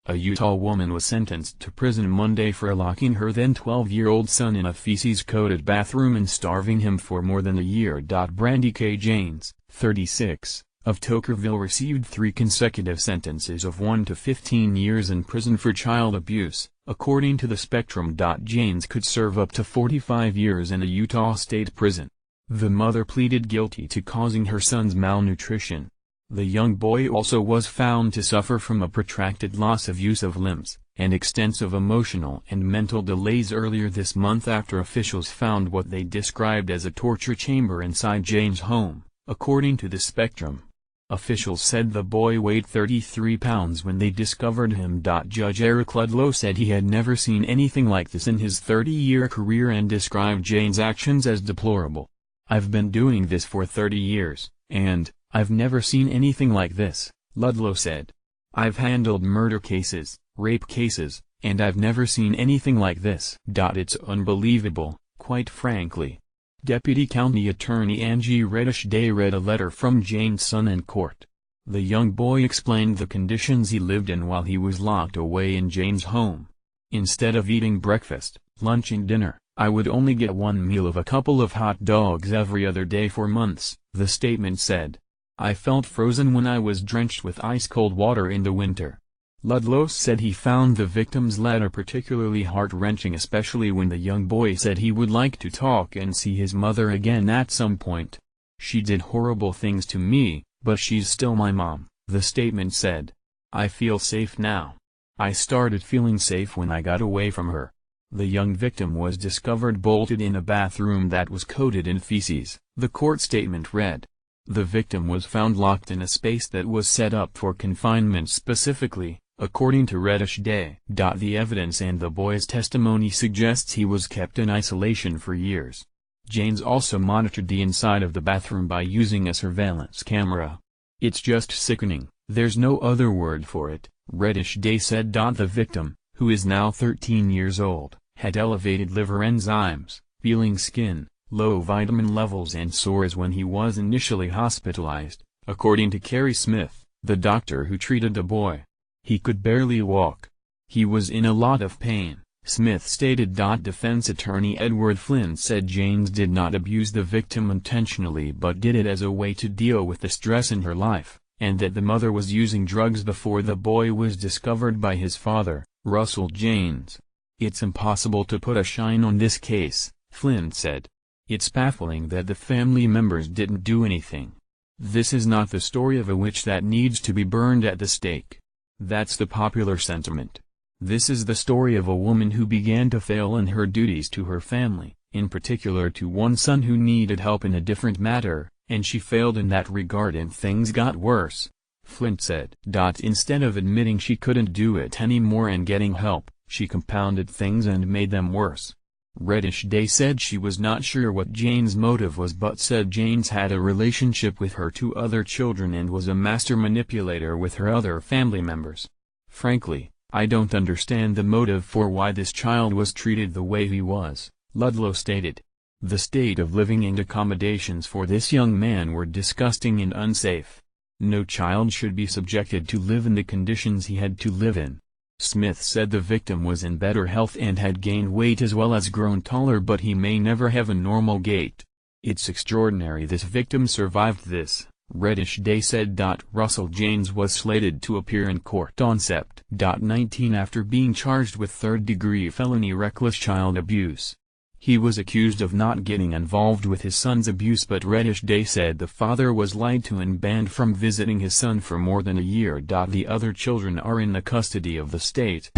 A Utah woman was sentenced to prison Monday for locking her then 12-year-old son in a feces-coated bathroom and starving him for more than a year. Brandy K. Janes, 36, of Tokerville received 3 consecutive sentences of 1 to 15 years in prison for child abuse, according to the Spectrum. Janes could serve up to 45 years in a Utah state prison. The mother pleaded guilty to causing her son's malnutrition. The young boy also was found to suffer from a protracted loss of use of limbs, and extensive emotional and mental delays earlier this month after officials found what they described as a torture chamber inside Jane's home, according to the Spectrum. Officials said the boy weighed 33 pounds when they discovered him. Judge Eric Ludlow said he had never seen anything like this in his 30-year career and described Jane's actions as deplorable. "I've been doing this for 30 years, and I've never seen anything like this," Ludlow said. "I've handled murder cases, rape cases, and I've never seen anything like this. It's unbelievable, quite frankly." Deputy County Attorney Angie Reddish-Day read a letter from Jane's son in court. The young boy explained the conditions he lived in while he was locked away in Jane's home. "Instead of eating breakfast, lunch and dinner, I would only get one meal of a couple of hot dogs every other day for months," the statement said. "I felt frozen when I was drenched with ice-cold water in the winter." Ludlow said he found the victim's letter particularly heart-wrenching, especially when the young boy said he would like to talk and see his mother again at some point. "She did horrible things to me, but she's still my mom," the statement said. "I feel safe now. I started feeling safe when I got away from her." The young victim was discovered bolted in a bathroom that was coated in feces, the court statement read. The victim was found locked in a space that was set up for confinement specifically, according to Reddish-Day. The evidence and the boy's testimony suggests he was kept in isolation for years. Janes also monitored the inside of the bathroom by using a surveillance camera. "It's just sickening, there's no other word for it," Reddish-Day said. The victim, who is now 13 years old, had elevated liver enzymes, peeling skin, low vitamin levels and sores when he was initially hospitalized, according to Carrie Smith, the doctor who treated the boy. "He could barely walk. He was in a lot of pain," Smith stated. Defense attorney Edward Flynn said Janes did not abuse the victim intentionally but did it as a way to deal with the stress in her life, and that the mother was using drugs before the boy was discovered by his father, Russell Janes. "It's impossible to put a shine on this case," Flynn said. "It's baffling that the family members didn't do anything. This is not the story of a witch that needs to be burned at the stake. That's the popular sentiment. This is the story of a woman who began to fail in her duties to her family, in particular to one son who needed help in a different matter, and she failed in that regard and things got worse," Flint said. "Instead of admitting she couldn't do it anymore and getting help, she compounded things and made them worse." Reddish-Day said she was not sure what Jane's motive was but said Janes had a relationship with her 2 other children and was a master manipulator with her other family members. "Frankly, I don't understand the motive for why this child was treated the way he was," Ludlow stated. "The state of living and accommodations for this young man were disgusting and unsafe. No child should be subjected to live in the conditions he had to live in." Smith said the victim was in better health and had gained weight as well as grown taller, but he may never have a normal gait. "It's extraordinary this victim survived this," Reddish-Day said. Russell Janes was slated to appear in court on Sept. 19 after being charged with third-degree felony reckless child abuse. He was accused of not getting involved with his son's abuse, but Reddish-Day said the father was lied to and banned from visiting his son for more than a year. The other children are in the custody of the state.